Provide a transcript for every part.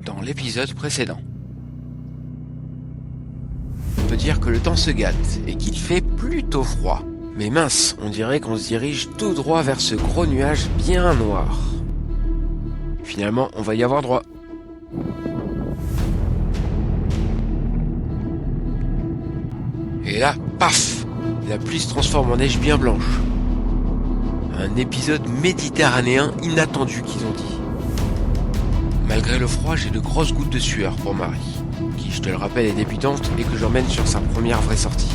dans l'épisode précédent. On peut dire que le temps se gâte et qu'il fait plutôt froid. Mais mince, on dirait qu'on se dirige tout droit vers ce gros nuage bien noir. Finalement, on va y avoir droit. Et là, paf! La pluie se transforme en neige bien blanche. Un épisode méditerranéen inattendu qu'ils ont dit. Malgré le froid, j'ai de grosses gouttes de sueur pour Marie, qui, je te le rappelle, est débutante et que j'emmène sur sa première vraie sortie.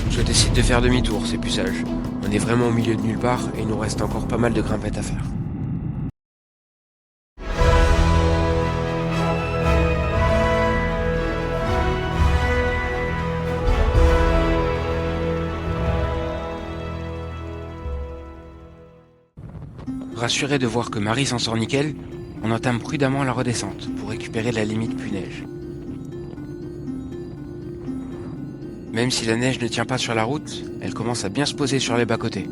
Je décide de faire demi-tour, c'est plus sage. On est vraiment au milieu de nulle part et il nous reste encore pas mal de grimpettes à faire. Rassuré de voir que Marie s'en sort nickel, on entame prudemment la redescente pour récupérer la limite pluie-neige. Même si la neige ne tient pas sur la route, elle commence à bien se poser sur les bas-côtés.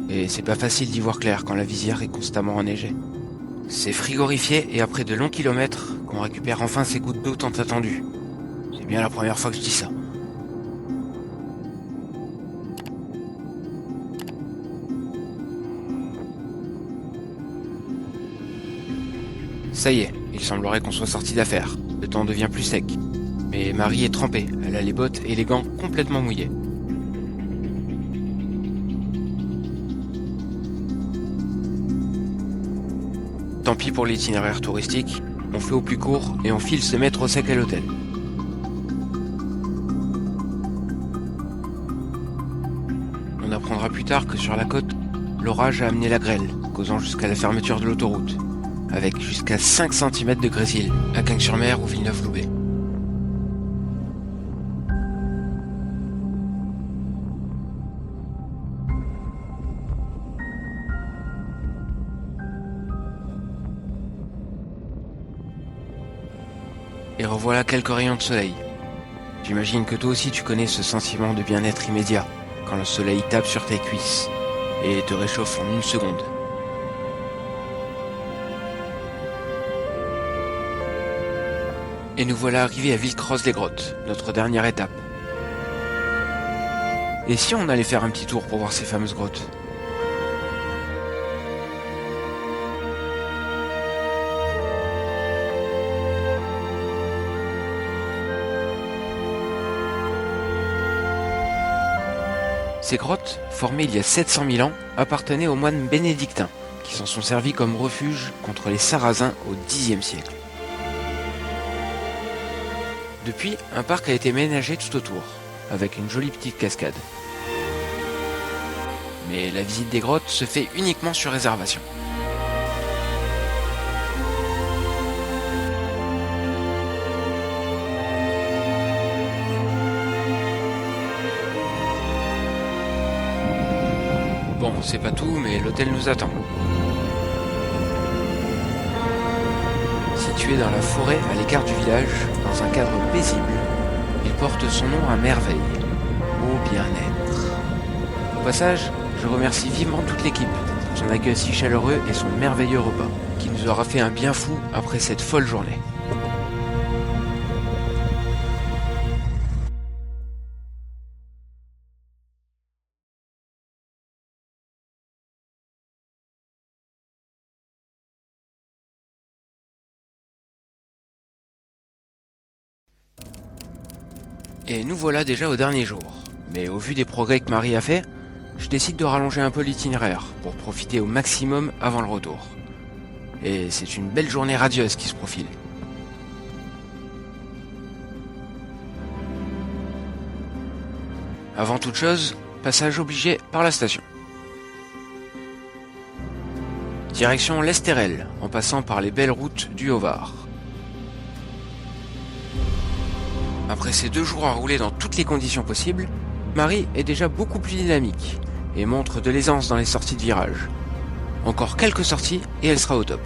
Et c'est pas facile d'y voir clair quand la visière est constamment enneigée. C'est frigorifié et après de longs kilomètres qu'on récupère enfin ces gouttes d'eau tant attendues. C'est bien la première fois que je dis ça. Ça y est, il semblerait qu'on soit sorti d'affaire. Le temps devient plus sec. Mais Marie est trempée, elle a les bottes et les gants complètement mouillés. Tant pis pour l'itinéraire touristique, on fait au plus court et on file se mettre au sec à l'hôtel. On apprendra plus tard que sur la côte, l'orage a amené la grêle, causant jusqu'à la fermeture de l'autoroute, avec jusqu'à 5 cm de grésil à Cagnes-sur-Mer ou Villeneuve-Loubet. Et revoilà quelques rayons de soleil. J'imagine que toi aussi tu connais ce sentiment de bien-être immédiat, quand le soleil tape sur tes cuisses et te réchauffe en une seconde. Et nous voilà arrivés à Villecroze-les-Grottes, notre dernière étape. Et si on allait faire un petit tour pour voir ces fameuses grottes ? Ces grottes, formées il y a 700 000 ans, appartenaient aux moines bénédictins, qui s'en sont servis comme refuge contre les Sarrasins au Xe siècle. Depuis, un parc a été ménagé tout autour, avec une jolie petite cascade. Mais la visite des grottes se fait uniquement sur réservation. Bon, c'est pas tout, mais l'hôtel nous attend. Situé dans la forêt à l'écart du village, dans un cadre paisible, il porte son nom à merveille, au bien-être. Au passage, je remercie vivement toute l'équipe pour son accueil si chaleureux et son merveilleux repas, qui nous aura fait un bien fou après cette folle journée. Et nous voilà déjà au dernier jour. Mais au vu des progrès que Marie a fait, je décide de rallonger un peu l'itinéraire pour profiter au maximum avant le retour. Et c'est une belle journée radieuse qui se profile. Avant toute chose, passage obligé par la station. Direction l'Estérel, en passant par les belles routes du Haut-Var. Après ces 2 jours à rouler dans toutes les conditions possibles, Marie est déjà beaucoup plus dynamique et montre de l'aisance dans les sorties de virage. Encore quelques sorties et elle sera au top.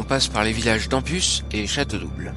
On passe par les villages d'Ampus et Château-Double.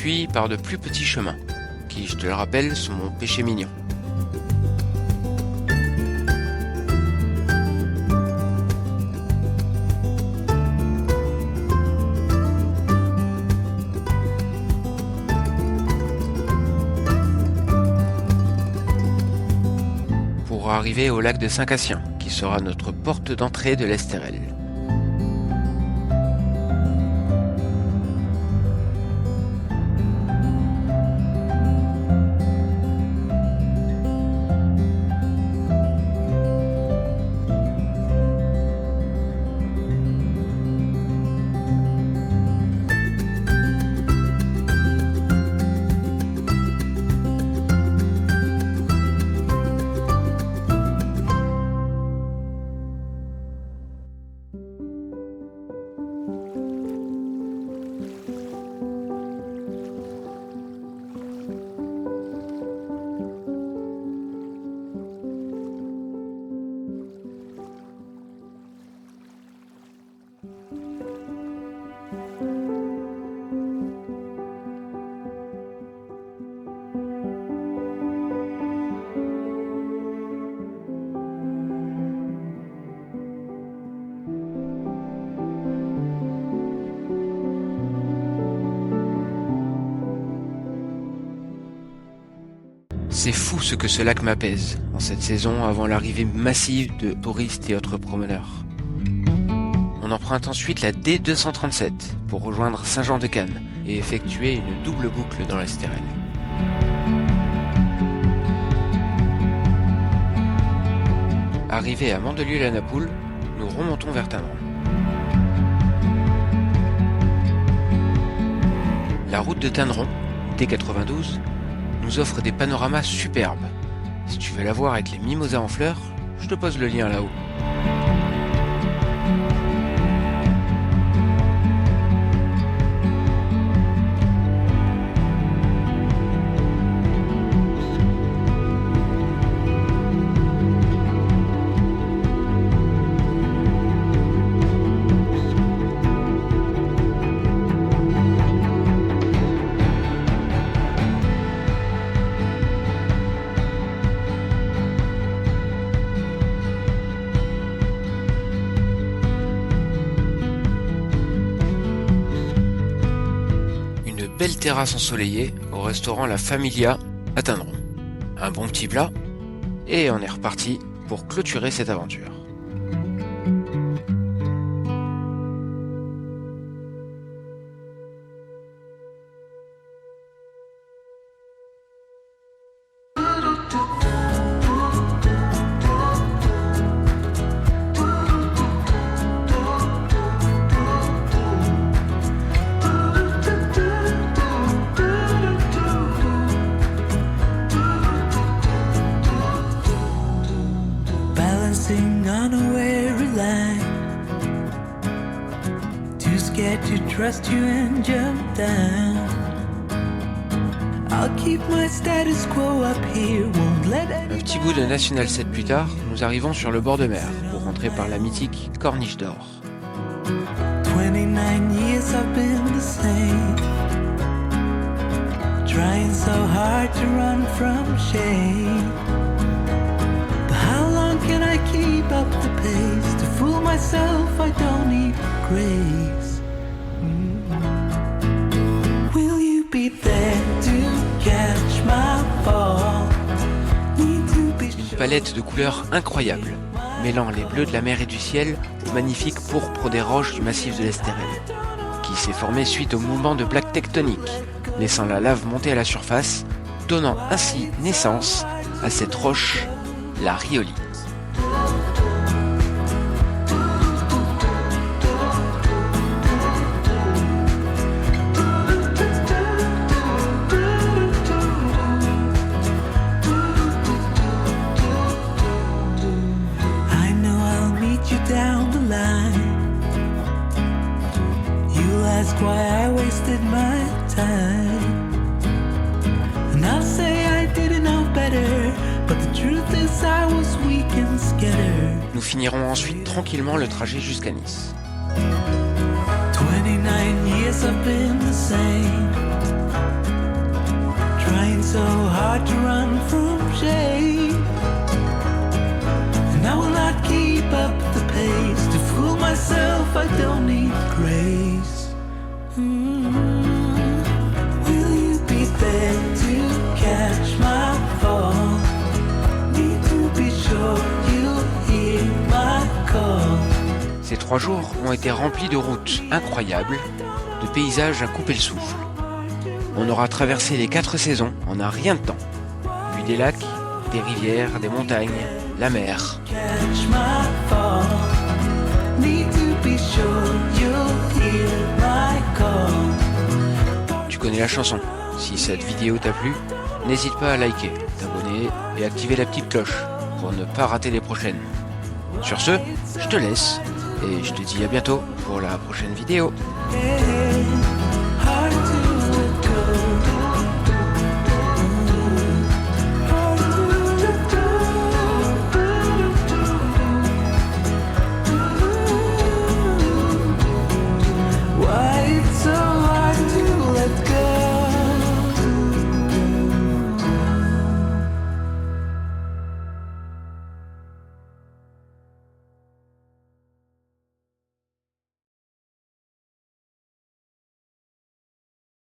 Puis par de plus petits chemins, qui, je te le rappelle, sont mon péché mignon. Pour arriver au lac de Saint-Cassien, qui sera notre porte d'entrée de l'Estérel. C'est fou ce que ce lac m'apaise en cette saison avant l'arrivée massive de touristes et autres promeneurs. On emprunte ensuite la D237 pour rejoindre Saint-Jean-de-Cannes et effectuer une double boucle dans l'Estérel. Arrivé à Mandelieu-la-Napoule, nous remontons vers Tannerault. La route de Tannerault, D92, nous offre des panoramas superbes. Si tu veux la voir avec les mimosas en fleurs, je te pose le lien là-haut. Belle terrasse ensoleillée au restaurant La Familia à Tannerault. Un bon petit plat et on est reparti pour clôturer cette aventure. On a weary line, too scared to trust you and jump down. I'll keep my status quo up here, won't let Un petit bout de National 7 plus tard, nous arrivons sur le bord de mer pour rentrer par la mythique Corniche d'Or. 29 years I've been the same, trying so hard to run from shame. Can I keep up the pace? To fool myself, I don't need grace. Will you be there to catch my fall? Une palette de couleurs incroyables, mêlant les bleus de la mer et du ciel aux magnifiques pourpres des roches du massif de l'Estérel, qui qui s'est formé suite au mouvement de plaques tectoniques, laissant la lave monter à la surface, donnant ainsi naissance à cette roche, la rhyolite. Down the line, you'll ask why I wasted my time, and I'll say I didn't know better, but the truth is I was weak and scared. Nous finirons ensuite tranquillement le trajet jusqu'à Nice. 29 years I've been the same, trying so hard to run from shame, and I will not keep up the pace. To fool myself, I don't need grace. Will you be there to catch my fall? Need to be sure you hear my call. Ces 3 jours ont été remplis de routes incroyables, de paysages à couper le souffle. On aura traversé les 4 saisons en un rien de temps. Vu des lacs, des rivières, des montagnes, la mer. Catch my fall. Need to be sure you'll hear my call. Tu connais la chanson. Si cette vidéo t'a plu, n'hésite pas à liker, t'abonner et activer la petite cloche pour ne pas rater les prochaines. Sur ce, je te laisse et je te dis à bientôt pour la prochaine vidéo. Hey.